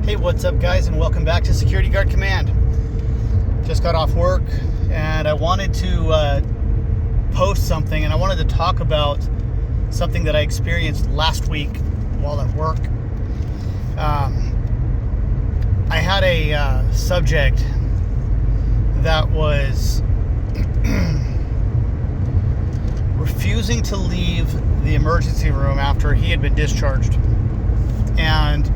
Hey, what's up guys, and welcome back to Security Guard Command. Just got off work and I wanted to post something, and I wanted to talk about something that I experienced last week while at work. I had a subject that was refusing to leave the emergency room after he had been discharged, and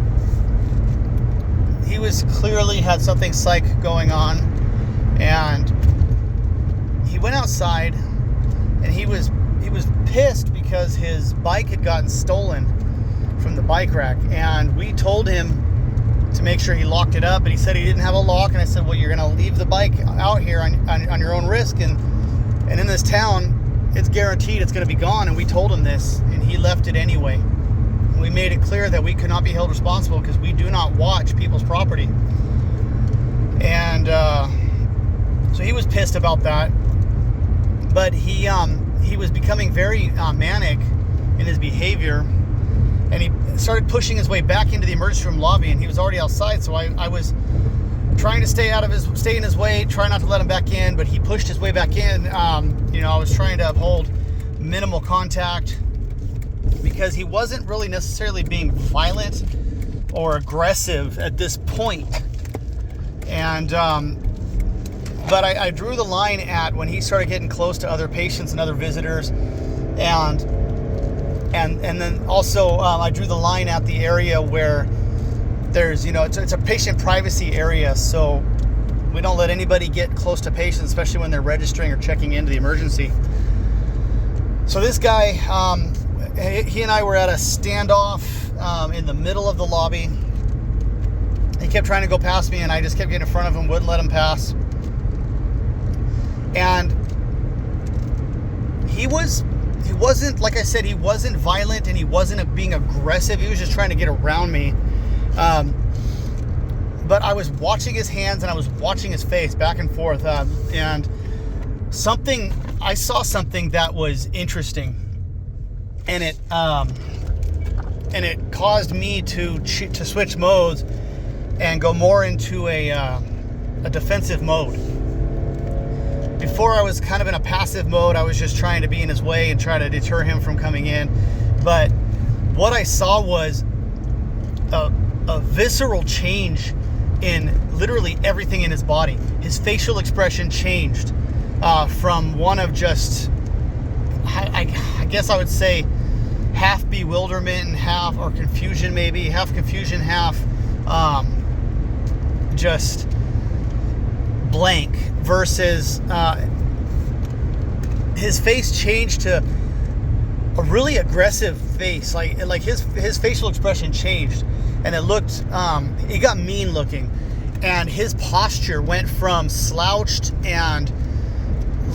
he was clearly had something psych going on, and he went outside and he was pissed because his bike had gotten stolen from the bike rack, and we told him to make sure he locked it up, but he said he didn't have a lock. And I said, well, you're going to leave the bike out here on your own risk, and in this town it's guaranteed it's going to be gone. And we told him this, and he left it anyway. We made it clear that we could not be held responsible because we do not watch people's property. And so he was pissed about that, but he was becoming very manic in his behavior, and he started pushing his way back into the emergency room lobby, and he was already outside. So I was trying to stay in his way, try not to let him back in, but he pushed his way back in. I was trying to uphold minimal contact, because he wasn't really necessarily being violent or aggressive at this point. And but I drew the line at when he started getting close to other patients and other visitors, and then also I drew the line at the area where there's, it's a patient privacy area, so we don't let anybody get close to patients, especially when they're registering or checking into the emergency. So this guy, he and I were at a standoff in the middle of the lobby. He kept trying to go past me, and I just kept getting in front of him, wouldn't let him pass. And he wasn't, like I said, he wasn't violent, and he wasn't being aggressive. He was just trying to get around me. But I was watching his hands, and I was watching his face back and forth. And I saw something that was interesting. And it caused me to switch modes and go more into a defensive mode. Before, I was kind of in a passive mode. I was just trying to be in his way and try to deter him from coming in. But what I saw was a visceral change in literally everything in his body. His facial expression changed from one of just, I guess I would say, half bewilderment and half, or confusion maybe, half confusion, half just blank, versus his face changed to a really aggressive face. Like his facial expression changed, and it looked, he got mean looking, and his posture went from slouched and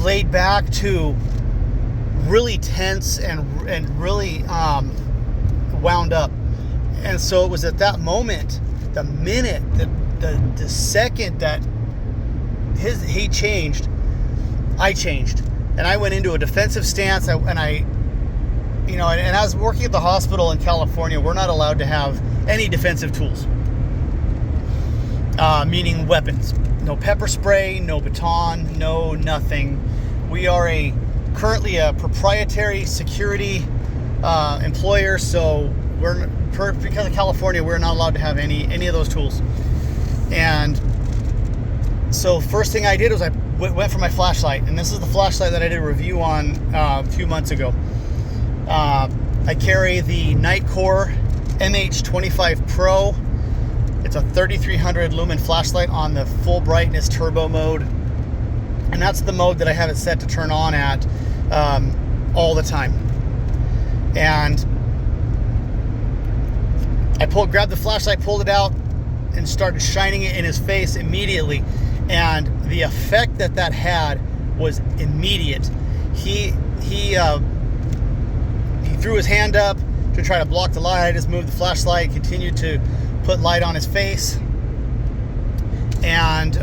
laid back to really tense and really wound up. And so it was at that moment, the minute, the second that he changed, I changed, and I went into a defensive stance. And I was working at the hospital in California. We're not allowed to have any defensive tools, meaning weapons. No pepper spray, no baton, no nothing. We are currently a proprietary security employer, so because of California, we're not allowed to have any of those tools. And so first thing I did was I went for my flashlight, and this is the flashlight that I did a review on a few months ago. I carry the Nightcore MH25 Pro. It's a 3300 lumen flashlight on the full brightness turbo mode, and that's the mode that I have it set to turn on at all the time. And I grabbed the flashlight, pulled it out, and started shining it in his face immediately. And the effect that had was immediate. He threw his hand up to try to block the light. I just moved the flashlight, continued to put light on his face, and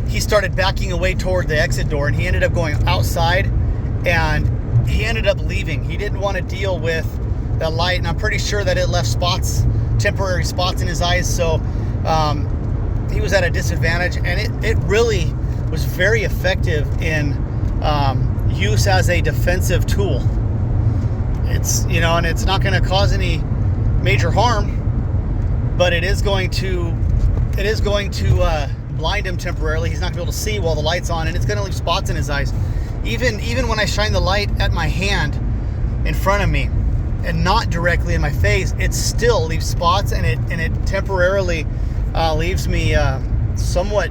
he started backing away toward the exit door, and he ended up going outside, and he ended up leaving. He didn't want to deal with that light, and I'm pretty sure that it left spots temporary spots in his eyes. So he was at a disadvantage, and it really was very effective in use as a defensive tool. It's, and it's not going to cause any major harm, but it is going to blind him temporarily. He's not going to be able to see while the light's on, and it's going to leave spots in his eyes. Even when I shine the light at my hand in front of me and not directly in my face, it still leaves spots, and it temporarily leaves me somewhat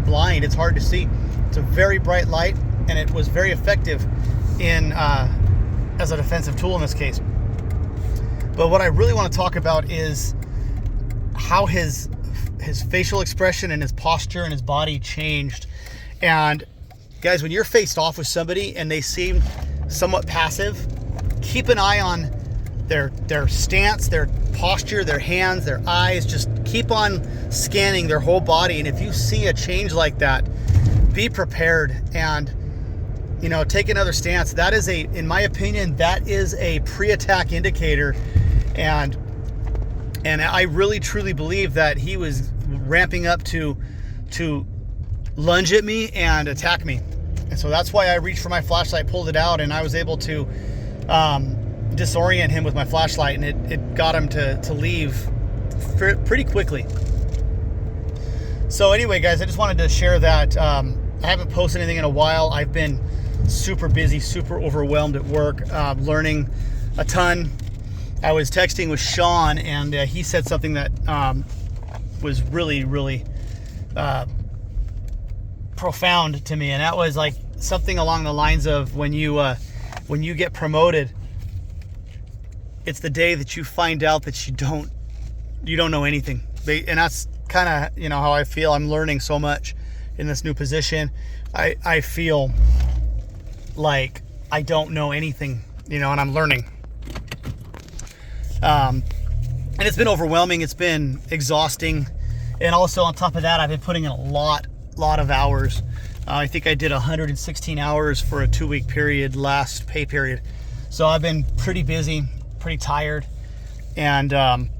blind. It's hard to see. It's a very bright light, and it was very effective in as a defensive tool in this case. But what I really want to talk about is how his facial expression and his posture and his body changed. And guys, when you're faced off with somebody and they seem somewhat passive, keep an eye on their stance, their posture, their hands, their eyes. Just keep on scanning their whole body. And if you see a change like that, be prepared and take another stance. That is in my opinion, that is a pre-attack indicator. And I really truly believe that he was ramping up to lunge at me and attack me. And so that's why I reached for my flashlight, pulled it out, and I was able to disorient him with my flashlight, and it got him to leave pretty quickly. So anyway, guys, I just wanted to share that. I haven't posted anything in a while. I've been super busy, super overwhelmed at work, learning a ton. I was texting with Sean, and he said something that was really, really profound to me, and that was like something along the lines of when you get promoted, it's the day that you find out that you don't know anything. And that's kind of how I feel. I'm learning so much in this new position. I feel like I don't know anything, and I'm learning. And it's been overwhelming. It's been exhausting. And also on top of that, I've been putting in a lot of hours. I think I did 116 hours for a 2-week period, last pay period. So I've been pretty busy, pretty tired. And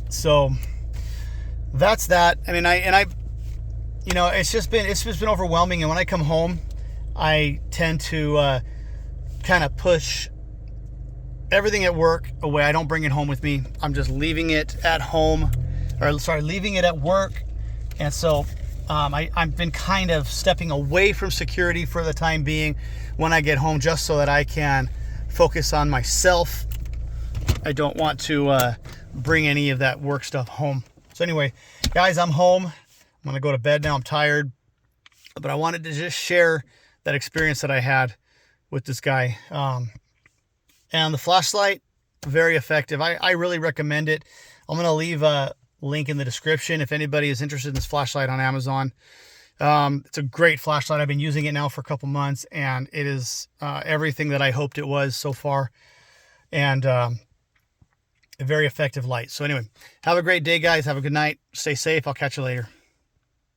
so that's that. I mean, it's just been overwhelming. And when I come home, I tend to kind of push everything at work away. I don't bring it home with me. I'm just leaving it at home, leaving it at work. And so I've been kind of stepping away from security for the time being when I get home, just so that I can focus on myself. I don't want to bring any of that work stuff home. So anyway, guys, I'm home. I'm going to go to bed now. I'm tired. But I wanted to just share that experience that I had with this guy. And the flashlight, very effective. I really recommend it. I'm going to leave a link in the description if anybody is interested in this flashlight on Amazon. It's a great flashlight. I've been using it now for a couple months, and it is everything that I hoped it was so far. And a very effective light. So anyway, have a great day, guys. Have a good night. Stay safe. I'll catch you later.